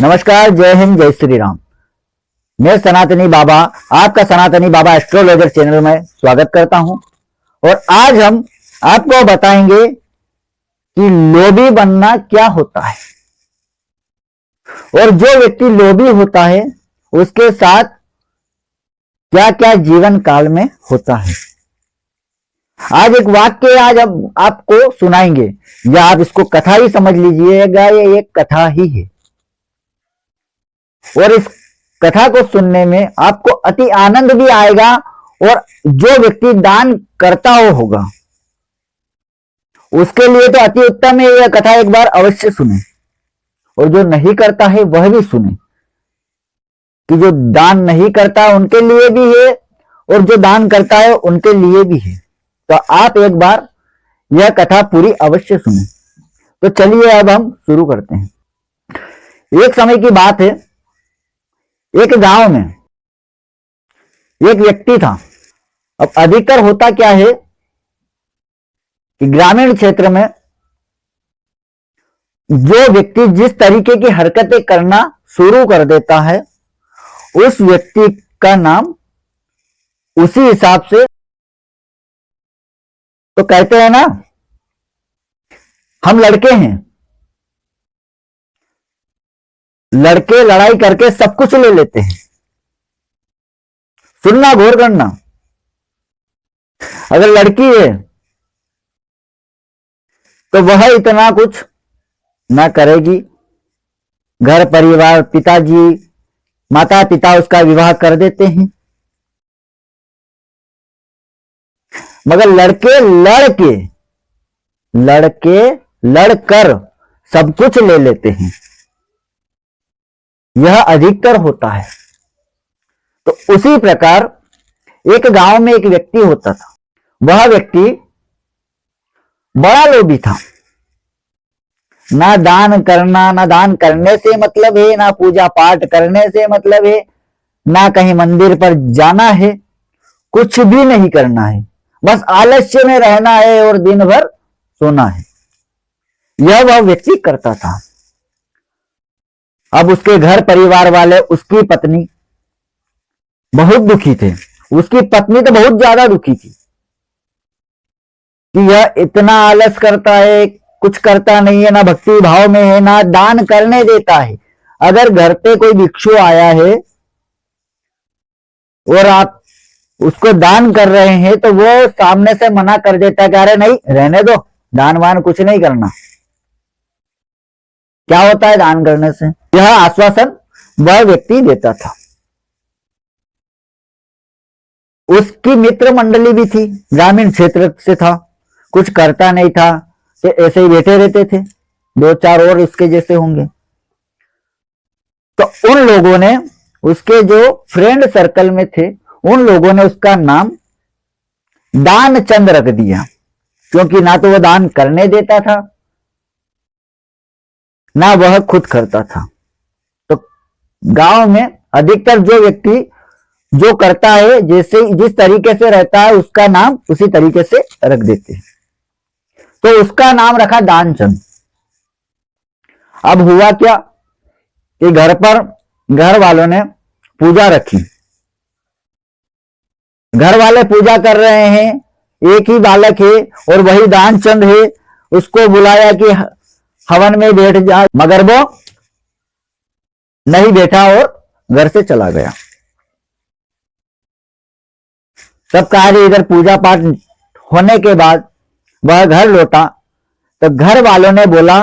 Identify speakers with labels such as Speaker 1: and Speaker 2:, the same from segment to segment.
Speaker 1: नमस्कार, जय हिंद, जय श्री राम। मैं सनातनी बाबा, आपका सनातनी बाबा एस्ट्रोलॉजर चैनल में स्वागत करता हूं। और आज हम आपको बताएंगे कि लोभी बनना क्या होता है और जो व्यक्ति लोभी होता है उसके साथ क्या क्या जीवन काल में होता है। आज एक वाक्य आज हम आपको सुनाएंगे, या आप इसको कथा ही समझ लीजिएगा, ये एक कथा ही है। और इस कथा को सुनने में आपको अति आनंद भी आएगा, और जो व्यक्ति दान करता होगा उसके लिए तो अति उत्तम है। यह कथा एक बार अवश्य सुने, और जो नहीं करता है वह भी सुने, कि जो दान नहीं करता उनके लिए भी है और जो दान करता है उनके लिए भी है। तो आप एक बार यह कथा पूरी अवश्य सुने। तो चलिए अब हम शुरू करते हैं। एक समय की बात है, एक गांव में एक व्यक्ति था। अब अधिकतर होता क्या है कि ग्रामीण क्षेत्र में जो व्यक्ति जिस तरीके की हरकतें करना शुरू कर देता है उस व्यक्ति का नाम उसी हिसाब से, तो कहते हैं ना, हम लड़के हैं, लड़के लड़ाई करके सब कुछ ले लेते हैं। सुनना, गौर करना। अगर लड़की है तो वह इतना कुछ ना करेगी। घर परिवार, पिताजी माता पिता उसका विवाह कर देते हैं, मगर लड़के लड़कर सब कुछ ले लेते हैं। यह अधिकतर होता है। तो उसी प्रकार एक गांव में एक व्यक्ति होता था। वह व्यक्ति बड़ा लोभी था। ना दान करने से मतलब है, ना पूजा पाठ करने से मतलब है, ना कहीं मंदिर पर जाना है, कुछ भी नहीं करना है, बस आलस्य में रहना है और दिन भर सोना है। यह वह व्यक्ति करता था। अब उसके घर परिवार वाले, उसकी पत्नी बहुत दुखी थे। उसकी पत्नी तो बहुत ज्यादा दुखी थी कि यह इतना आलस करता है, कुछ करता नहीं है, ना भक्ति भाव में है, ना दान करने देता है। अगर घर पे कोई भिक्षु आया है और आप उसको दान कर रहे हैं तो वो सामने से मना कर देता है कि अरे नहीं, रहने दो, दान वान कुछ नहीं करना। क्या होता है दान करने से? यह आश्वासन वह व्यक्ति देता था। उसकी मित्र मंडली भी थी, ग्रामीण क्षेत्र से था, कुछ करता नहीं था, तो ऐसे ही बैठे रहते थे। दो चार और उसके जैसे होंगे। तो उन लोगों ने, उसके जो फ्रेंड सर्कल में थे, उन लोगों ने उसका नाम दान चंद रख दिया, क्योंकि ना तो वह दान करने देता था, ना वह खुद करता था। तो गांव में अधिकतर जो व्यक्ति जो करता है, जैसे जिस तरीके से रहता है, उसका नाम उसी तरीके से रख देते हैं। तो उसका नाम रखा दानचंद। अब हुआ क्या कि घर वालों ने पूजा रखी। घर वाले पूजा कर रहे हैं, एक ही बालक है और वही दानचंद है। उसको बुलाया कि हवन में बैठ जा, मगर वो नहीं बैठा और घर से चला गया। सब कार्य इधर पूजा पाठ होने के बाद वह घर लौटा तो घर वालों ने बोला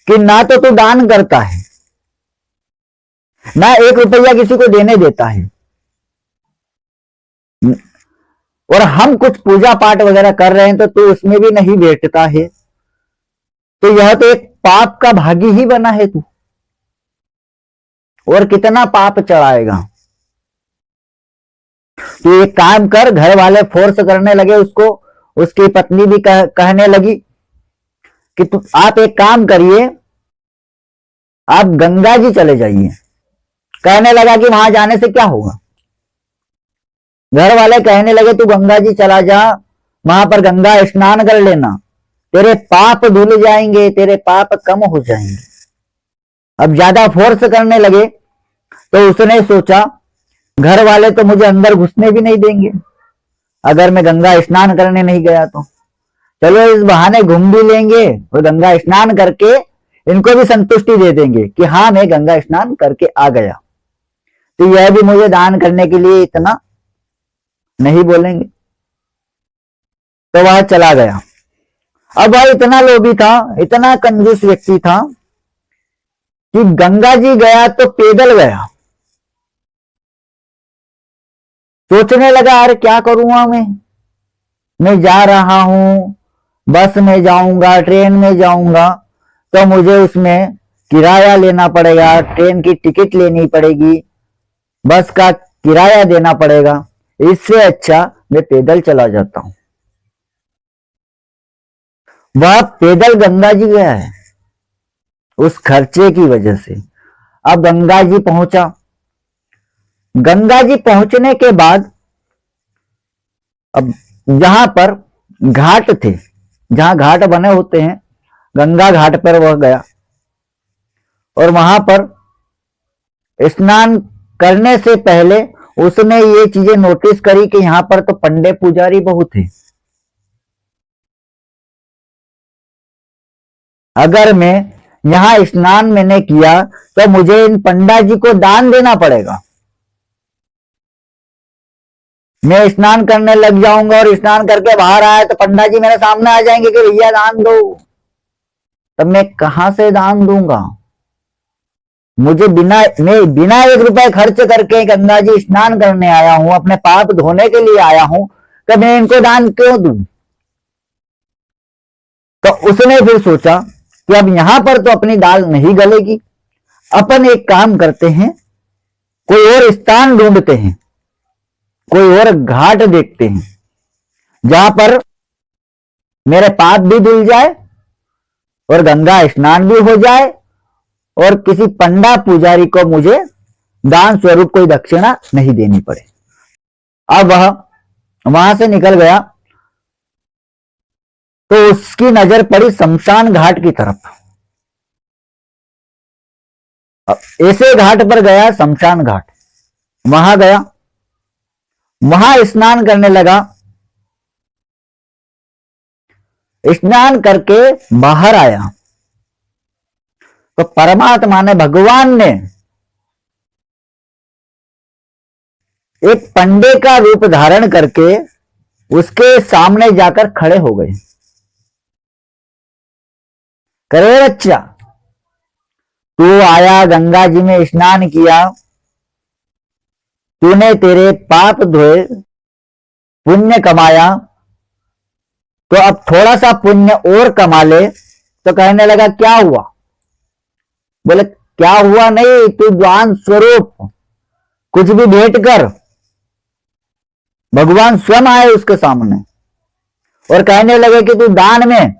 Speaker 1: कि ना तो तू दान करता है, ना 1 रुपया किसी को देने देता है, और हम कुछ पूजा पाठ वगैरह कर रहे हैं तो तू उसमें भी नहीं बैठता है। तो यह तो एक पाप का भागी ही बना है तू, और कितना पाप चढ़ाएगा। तो एक काम कर, घर वाले फोर्स करने लगे उसको। उसकी पत्नी भी कहने लगी कि आप एक काम करिए, आप गंगा जी चले जाइए। कहने लगा कि वहां जाने से क्या होगा? घर वाले कहने लगे तू गंगा जी चला जा, वहां पर गंगा स्नान कर लेना, तेरे पाप धुल जाएंगे, तेरे पाप कम हो जाएंगे। अब ज्यादा फोर्स करने लगे तो उसने सोचा घर वाले तो मुझे अंदर घुसने भी नहीं देंगे अगर मैं गंगा स्नान करने नहीं गया तो। चलो इस बहाने घूम भी लेंगे और गंगा स्नान करके इनको भी संतुष्टि दे देंगे कि हाँ मैं गंगा स्नान करके आ गया, तो यह भी मुझे दान करने के लिए इतना नहीं बोलेंगे। तो वह चला गया। अब वह इतना लोभी था, इतना कंजूस व्यक्ति था कि गंगा जी गया तो पैदल गया। सोचने लगा अरे क्या करूंगा मैं जा रहा हूं, बस में जाऊंगा, ट्रेन में जाऊंगा तो मुझे उसमें किराया लेना पड़ेगा, ट्रेन की टिकट लेनी पड़ेगी, बस का किराया देना पड़ेगा, इससे अच्छा मैं पैदल चला जाता हूं। वह पैदल गंगा जी गया है उस खर्चे की वजह से। अब गंगा जी पहुंचा। गंगा जी पहुंचने के बाद अब जहां पर घाट थे, जहां घाट बने होते हैं, गंगा घाट पर वह गया और वहां पर स्नान करने से पहले उसने ये चीजें नोटिस करी कि यहां पर तो पंडे पुजारी बहुत है। अगर मैं यहां स्नान मैंने किया तो मुझे इन पंडा जी को दान देना पड़ेगा। मैं स्नान करने लग जाऊंगा और स्नान करके बाहर आया तो पंडा जी मेरे सामने आ जाएंगे कि भैया दान दो, तब मैं कहां से दान दूंगा? मैं बिना 1 रुपए खर्च करके गंगा जी स्नान करने आया हूं, अपने पाप धोने के लिए आया हूं, तो मैं इनको दान क्यों दूं? तो उसने फिर सोचा कि अब यहां पर तो अपनी दाल नहीं गलेगी, अपन एक काम करते हैं, कोई और स्थान ढूंढते हैं, कोई और घाट देखते हैं जहां पर मेरे पाप भी धुल जाए और गंगा स्नान भी हो जाए और किसी पंडा पुजारी को मुझे दान स्वरूप कोई दक्षिणा नहीं देनी पड़े। अब वह वहां से निकल गया तो उसकी नजर पड़ी शमशान घाट की तरफ। अब ऐसे घाट पर गया, शमशान घाट, वहां गया, वहां स्नान करने लगा। स्नान करके बाहर आया तो परमात्मा ने, भगवान ने एक पंडे का रूप धारण करके उसके सामने जाकर खड़े हो गए। करे बच्चा, तू आया, गंगा जी में स्नान किया, तूने तेरे पाप धोए, पुण्य कमाया, तो अब थोड़ा सा पुण्य और कमा ले। तो कहने लगा क्या हुआ? बोले क्या हुआ नहीं, तू दान स्वरूप कुछ भी भेंट कर। भगवान स्वयं आए उसके सामने और कहने लगे कि तू दान में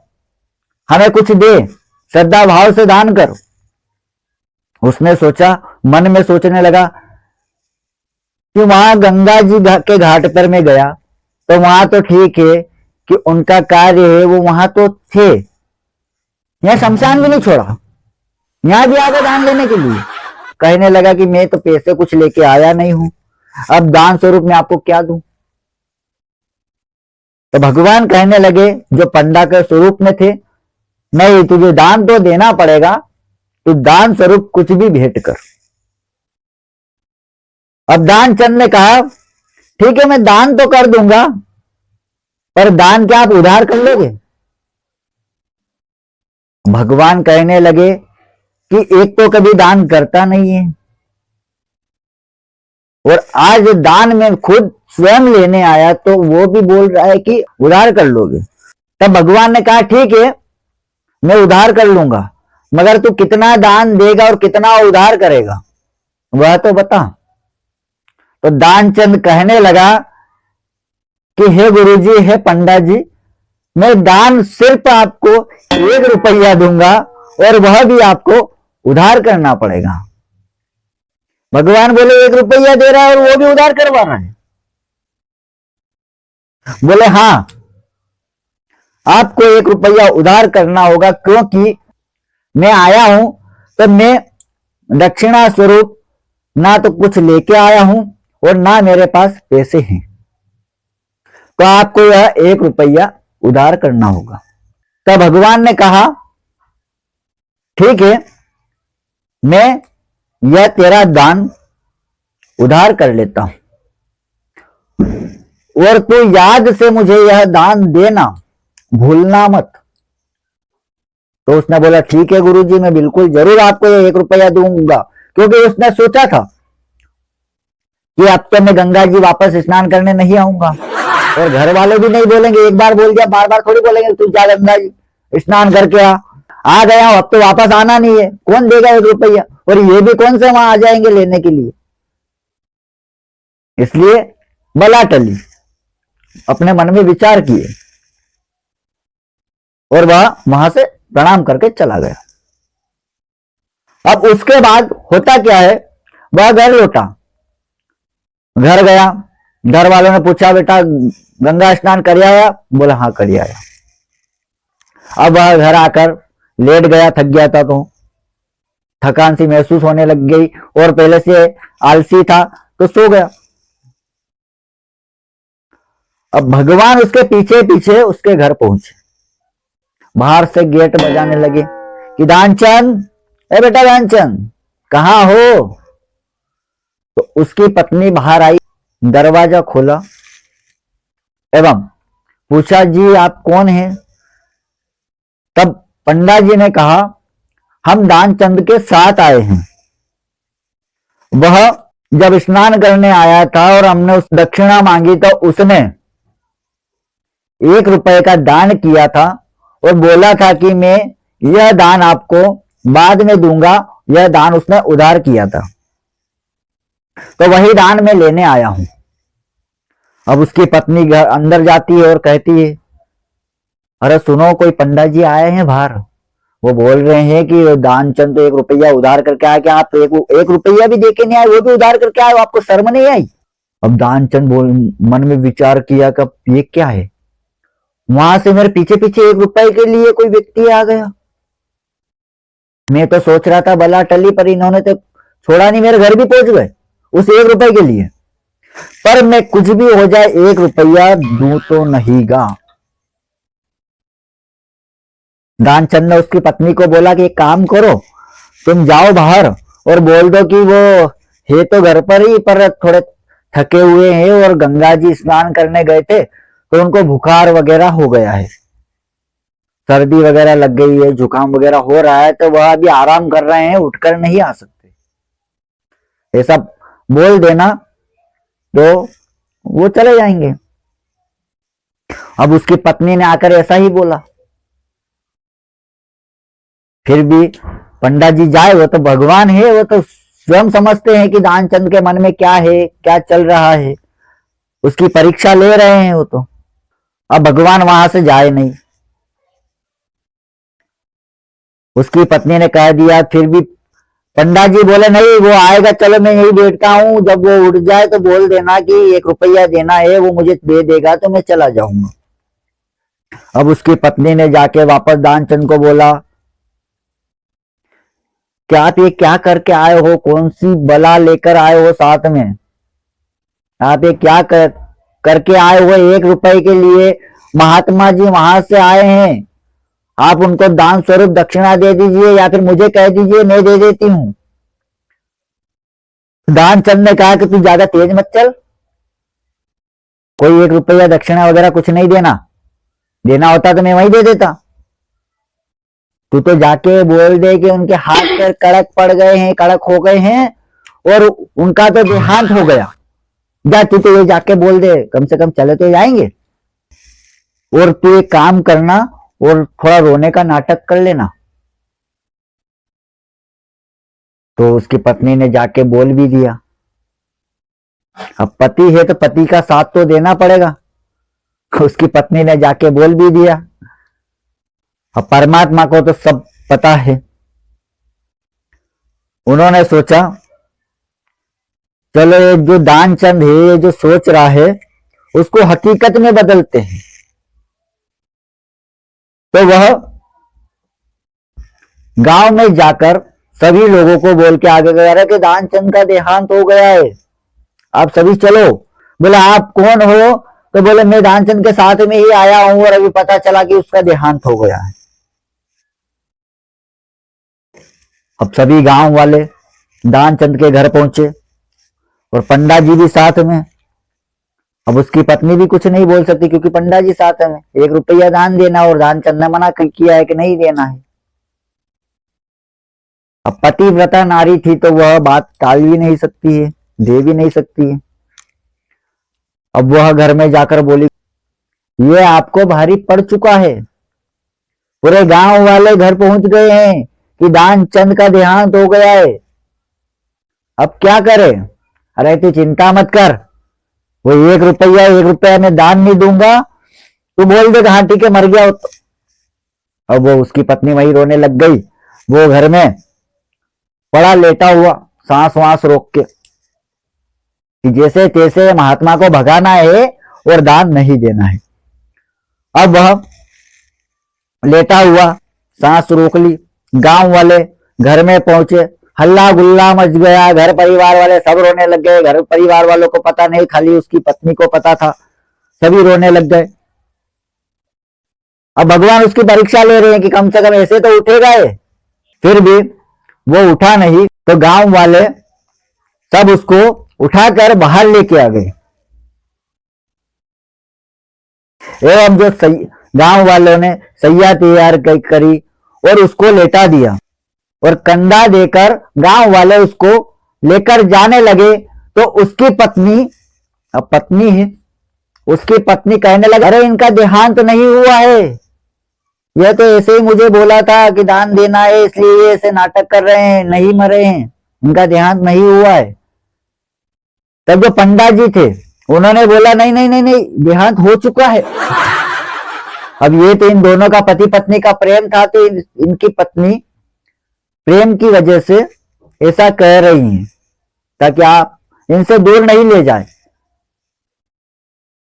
Speaker 1: हमें कुछ दे, श्रद्धा भाव से दान कर। उसने सोचा, मन में सोचने लगा कि वहां गंगा जी के घाट पर मैं गया तो वहां तो ठीक है कि उनका कार्य है, वो वहां तो थे, यहां शमशान भी नहीं छोड़ा, यहां भी आगे दान लेने के लिए। कहने लगा कि मैं तो पैसे कुछ लेके आया नहीं हूं, अब दान स्वरूप में आपको क्या दूं? तो भगवान कहने लगे जो पंडा के स्वरूप में थे, नहीं तुझे दान तो देना पड़ेगा, तू दान स्वरूप कुछ भी भेंट कर। अब दानचंद ने कहा ठीक है मैं दान तो कर दूंगा, पर दान क्या आप उधार कर लोगे? भगवान कहने लगे कि एक तो कभी दान करता नहीं है और आज दान में खुद स्वयं लेने आया तो वो भी बोल रहा है कि उधार कर लोगे। तब भगवान ने कहा ठीक है मैं उधार कर लूंगा, मगर तू कितना दान देगा और कितना उधार करेगा वह तो बता। तो दानचंद कहने लगा कि हे गुरुजी, हे पंडा जी, मैं दान सिर्फ आपको 1 रुपया दूंगा और वह भी आपको उधार करना पड़ेगा। भगवान बोले 1 रुपया दे रहा है और वो भी उधार करवा रहा है? बोले हाँ आपको 1 रुपया उधार करना होगा, क्योंकि मैं आया हूं तो मैं दक्षिणा स्वरूप ना तो कुछ लेके आया हूं और ना मेरे पास पैसे हैं, तो आपको यह 1 रुपया उधार करना होगा। तब भगवान ने कहा ठीक है, मैं यह तेरा दान उधार कर लेता हूं और तू याद से मुझे यह दान देना, भूलना मत। तो उसने बोला ठीक है गुरुजी, मैं बिल्कुल जरूर आपको ये 1 रुपया दूंगा, क्योंकि उसने सोचा था कि अब तो मैं गंगा जी वापस स्नान करने नहीं आऊंगा, और घर वाले भी नहीं बोलेंगे, एक बार बोल दिया बार बार थोड़ी बोलेंगे तू जा गंगा जी स्नान करके आ गया हूं, अब तो वापस आना नहीं है, कौन देगा 1 रुपया, और ये भी कौन से वहां आ जाएंगे लेने के लिए। इसलिए बला टली, अपने मन में विचार किए और वह वहां से प्रणाम करके चला गया। अब उसके बाद होता क्या है, वह घर लौटा, घर गया, घर वालों ने पूछा बेटा गंगा स्नान कर आया, बोला हाँ कर आया। अब वह घर आकर लेट गया, थक गया था, तो थकान सी महसूस होने लग गई और पहले से आलसी था तो सो गया। अब भगवान उसके पीछे पीछे उसके घर पहुंचे, बाहर से गेट बजाने लगे कि दानचंद, ए बेटा दानचंद कहां हो। तो उसकी पत्नी बाहर आई, दरवाजा खोला एवं पूछा जी आप कौन हैं। तब पंडा जी ने कहा हम दानचंद के साथ आए हैं, वह जब स्नान करने आया था और हमने उस दक्षिणा मांगी तो उसने 1 रुपए का दान किया था और बोला था कि मैं यह दान आपको बाद में दूंगा, यह दान उसने उधार किया था, तो वही दान मैं लेने आया हूं। अब उसकी पत्नी घर अंदर जाती है और कहती है अरे सुनो कोई पंडा जी आए हैं बाहर, वो बोल रहे हैं कि दानचंद तो 1 रुपया उधार करके आया, क्या आप 1 रुपया भी देके नहीं आए, वो भी उधार करके आए, आपको शर्म नहीं आई। अब दानचंद मन में विचार किया कि ये क्या है, वहां से मेरे पीछे पीछे 1 रुपए के लिए कोई व्यक्ति आ गया, मैं तो सोच रहा था बला टली, पर इन्होंने तो छोड़ा नहीं, मेरे घर भी पहुंच गए उस 1 रुपए के लिए। पर मैं कुछ भी हो जाए 1 रुपया दूं तो नहीं गा। दानचंद ने उसकी पत्नी को बोला कि एक काम करो, तुम जाओ बाहर और बोल दो कि वो है तो घर पर ही, पर थोड़े थके हुए हैं और गंगा जी स्नान करने गए थे तो उनको बुखार वगैरह हो गया है, सर्दी वगैरह लग गई है, जुकाम वगैरह हो रहा है, तो वह अभी आराम कर रहे हैं, उठकर नहीं आ सकते, ऐसा बोल देना तो वो चले जाएंगे। अब उसकी पत्नी ने आकर ऐसा ही बोला, फिर भी पंडा जी जाए, वो तो भगवान है, वो तो स्वयं समझते हैं कि दानचंद के मन में क्या है, क्या चल रहा है, उसकी परीक्षा ले रहे हैं वो तो। अब भगवान वहां से जाए नहीं, उसकी पत्नी ने कह दिया, फिर भी पंडा जी बोले नहीं वो आएगा, चलो मैं यही बैठता हूं, जब वो उठ जाए तो बोल देना कि 1 रुपया देना है, वो मुझे दे देगा तो मैं चला जाऊंगा। अब उसकी पत्नी ने जाके वापस दानचंद को बोला क्या आप ये क्या करके आए हो, कौन सी बला लेकर आए हो साथ में, आप ये क्या करके आए हो 1 रुपए के लिए, महात्मा जी वहां से आए हैं, आप उनको दान स्वरूप दक्षिणा दे दीजिए या फिर मुझे कह दीजिए मैं दे देती हूं। दानचंद ने कहा कि तू ज्यादा तेज मत चल, कोई 1 रुपया दक्षिणा वगैरह कुछ नहीं देना, देना होता तो मैं वही दे देता, तू तो जाके बोल दे कि उनके हाथ पैर कड़क पड़ गए हैं, कड़क हो गए हैं और उनका तो देहांत हो गया, जा तू तो ये जाके बोल दे, कम से कम चले तो जाएंगे, और तू एक काम करना और थोड़ा रोने का नाटक कर लेना। तो उसकी पत्नी ने जाके बोल भी दिया, अब पति है तो पति का साथ तो देना पड़ेगा, उसकी पत्नी ने जाके बोल भी दिया। अब परमात्मा को तो सब पता है, उन्होंने सोचा चलो ये जो दानचंद है, ये जो सोच रहा है उसको हकीकत में बदलते हैं। तो वह गांव में जाकर सभी लोगों को बोल के आगे गया कि दानचंद का देहांत हो गया है, आप सभी चलो। बोला आप कौन हो? तो बोले मैं दानचंद के साथ में ही आया हूं और अभी पता चला कि उसका देहांत हो गया है। अब सभी गांव वाले दानचंद के घर पहुंचे और पंडा जी भी साथ में। अब उसकी पत्नी भी कुछ नहीं बोल सकती क्योंकि पंडा जी साथ में, 1 रुपया दान देना और दानचंद ने मना किया है कि नहीं देना है। अब पतिव्रता नारी थी तो वह बात टाल भी नहीं सकती है, दे भी नहीं सकती है। अब वह घर में जाकर बोली, ये आपको भारी पड़ चुका है, पूरे गांव वाले घर पहुंच गए हैं कि दानचंद का देहांत हो गया है, अब क्या करें? अरे तू चिंता मत कर, वो 1 रुपया मैं दान नहीं दूंगा, तू बोल दे हाँ ठीक है मर गया हो तो। अब वो उसकी पत्नी वही रोने लग गई, वो घर में पड़ा लेटा हुआ सांस वास रोक के कि जैसे तैसे महात्मा को भगाना है और दान नहीं देना है। अब वह लेटा हुआ सांस रोक ली। गांव वाले घर में पहुंचे, हल्ला गुल्ला मच गया, घर परिवार वाले सब रोने लग गए। घर परिवार वालों को पता नहीं, खाली उसकी पत्नी को पता था, सभी रोने लग गए। अब भगवान उसकी परीक्षा ले रहे हैं कि कम से कम ऐसे तो उठेगा ये, फिर भी वो उठा नहीं। तो गांव वाले सब उसको उठाकर बाहर लेके आ गए एवं जो गांव वालों ने सैया तैयार करी और उसको लेटा दिया और कंधा देकर गांव वाले उसको लेकर जाने लगे। तो उसकी पत्नी, अब पत्नी है, उसकी पत्नी कहने लगी, अरे इनका देहांत नहीं हुआ है, यह तो ऐसे ही मुझे बोला था कि दान देना है इसलिए ऐसे नाटक कर रहे हैं, नहीं मरे हैं, इनका देहांत नहीं हुआ है। तब जो पंडा जी थे उन्होंने बोला नहीं नहीं नहीं नहीं, देहांत हो चुका है। अब ये तो इन दोनों का पति पत्नी का प्रेम था, तो इनकी पत्नी प्रेम की वजह से ऐसा कह रही हैं ताकि आप इनसे दूर नहीं ले जाए।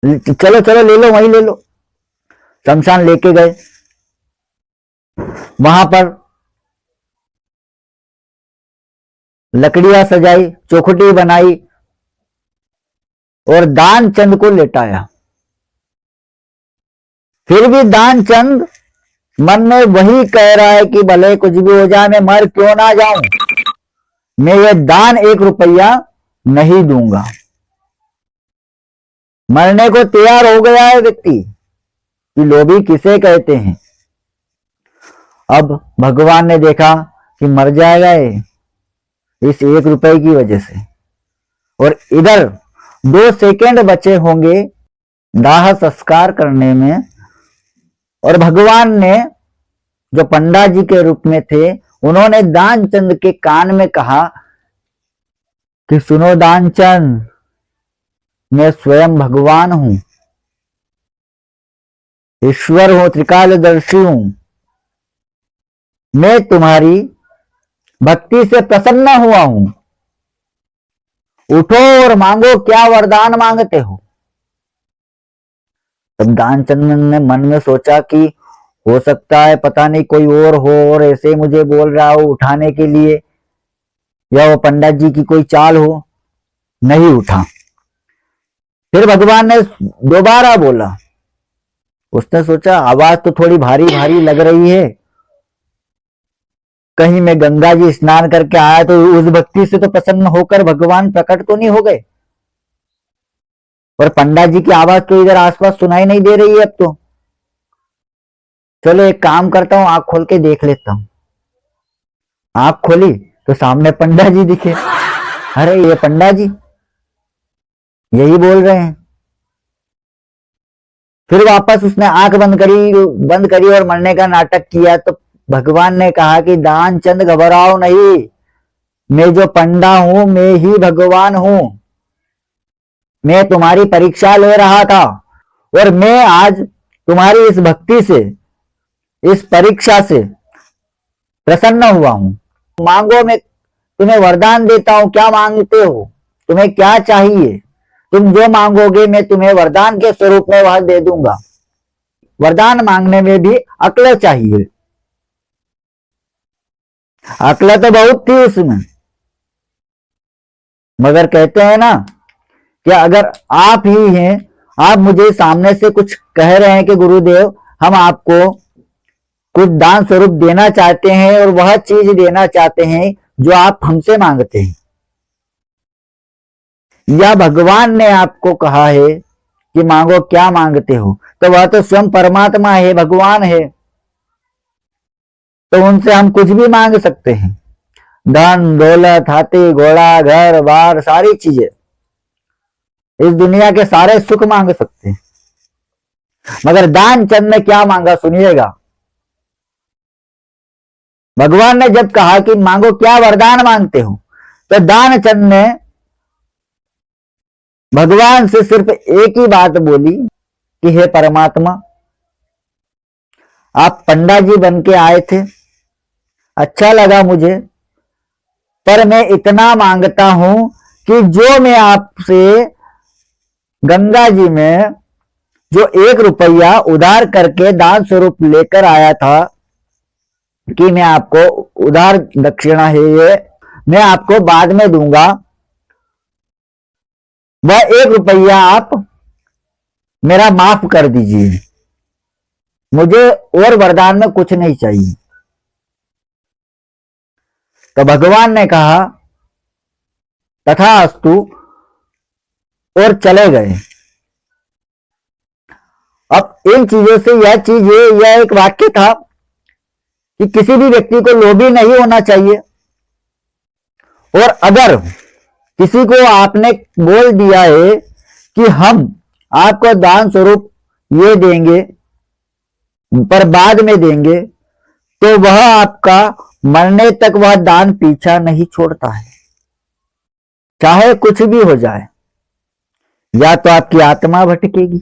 Speaker 1: चलो चलो ले लो, वहीं ले लो। शमशान लेके गए, वहां पर लकड़ियां सजाई, चौखटी बनाई और दानचंद को लेटाया। फिर भी दानचंद मन में वही कह रहा है कि भले कुछ भी हो जाए, मैं मर क्यों ना जाऊं, मैं ये दान 1 रुपया नहीं दूंगा। मरने को तैयार हो गया है व्यक्ति कि लोभी किसे कहते हैं। अब भगवान ने देखा कि मर जाएगा ये इस 1 रुपए की वजह से, और इधर 2 सेकेंड बचे होंगे दाह संस्कार करने में, और भगवान ने जो पंडा जी के रूप में थे उन्होंने दानचंद के कान में कहा कि सुनो दानचंद, मैं स्वयं भगवान हूं, ईश्वर हूं, त्रिकालदर्शी हूं, मैं तुम्हारी भक्ति से प्रसन्न हुआ हूं, उठो और मांगो, क्या वरदान मांगते हो। तब दानचंद ने मन में सोचा कि हो सकता है पता नहीं कोई और हो और ऐसे ही मुझे बोल रहा हो उठाने के लिए, या वो पंडित जी की कोई चाल हो। नहीं उठा। फिर भगवान ने दोबारा बोला, उसने सोचा आवाज तो थोड़ी भारी भारी लग रही है, कहीं मैं गंगा जी स्नान करके आया तो उस भक्ति से तो प्रसन्न होकर भगवान प्रकट तो नहीं हो गए। और पंडा जी की आवाज तो इधर आसपास सुनाई नहीं दे रही है अब तो। चलो एक काम करता हूं, आंख खोल के देख लेता हूं। आंख खोली तो सामने पंडा जी दिखे। अरे ये पंडा जी यही बोल रहे हैं। फिर वापस उसने आंख बंद करी और मरने का नाटक किया। तो भगवान ने कहा कि दानचंद घबराओ नहीं, मैं जो पंडा हूं मैं ही भगवान हूं, मैं तुम्हारी परीक्षा ले रहा था और मैं आज तुम्हारी इस भक्ति से, इस परीक्षा से प्रसन्न हुआ हूं। मांगो, मैं तुम्हें वरदान देता हूं, क्या मांगते हो, तुम्हें क्या चाहिए, तुम जो मांगोगे मैं तुम्हें वरदान के स्वरूप में वह दे दूंगा। वरदान मांगने में भी अक्ल चाहिए। अक्ल तो बहुत थी उसमें, मगर कहते हैं ना कि अगर आप ही हैं, आप मुझे सामने से कुछ कह रहे हैं कि गुरुदेव हम आपको कुछ दान स्वरूप देना चाहते हैं और वह चीज देना चाहते हैं जो आप हमसे मांगते हैं, या भगवान ने आपको कहा है कि मांगो, क्या मांगते हो, तो वह तो स्वयं परमात्मा है, भगवान है, तो उनसे हम कुछ भी मांग सकते हैं। धन दौलत, हाथी घोड़ा, घर बार, सारी चीजें, इस दुनिया के सारे सुख मांग सकते हैं। मगर दान चंद ने क्या मांगा, सुनिएगा। भगवान ने जब कहा कि मांगो, क्या वरदान मांगते हो, तो दान चंद ने भगवान से सिर्फ एक ही बात बोली कि हे परमात्मा, आप पंडा जी बन के आए थे, अच्छा लगा मुझे, पर मैं इतना मांगता हूं कि जो मैं आपसे गंगा जी में जो 1 रुपया उधार करके दान स्वरूप लेकर आया था, कि मैं आपको उधार दक्षिणा है ये, मैं आपको बाद में दूंगा, वह 1 रुपया आप मेरा माफ कर दीजिए, मुझे और वरदान में कुछ नहीं चाहिए। तो भगवान ने कहा तथास्तु और चले गए। अब इन चीजों से यह चीज है, यह एक वाक्य था कि किसी भी व्यक्ति को लोभी नहीं होना चाहिए, और अगर किसी को आपने बोल दिया है कि हम आपको दान स्वरूप ये देंगे पर बाद में देंगे, तो वह आपका मरने तक वह दान पीछा नहीं छोड़ता है, चाहे कुछ भी हो जाए। या तो आपकी आत्मा भटकेगी,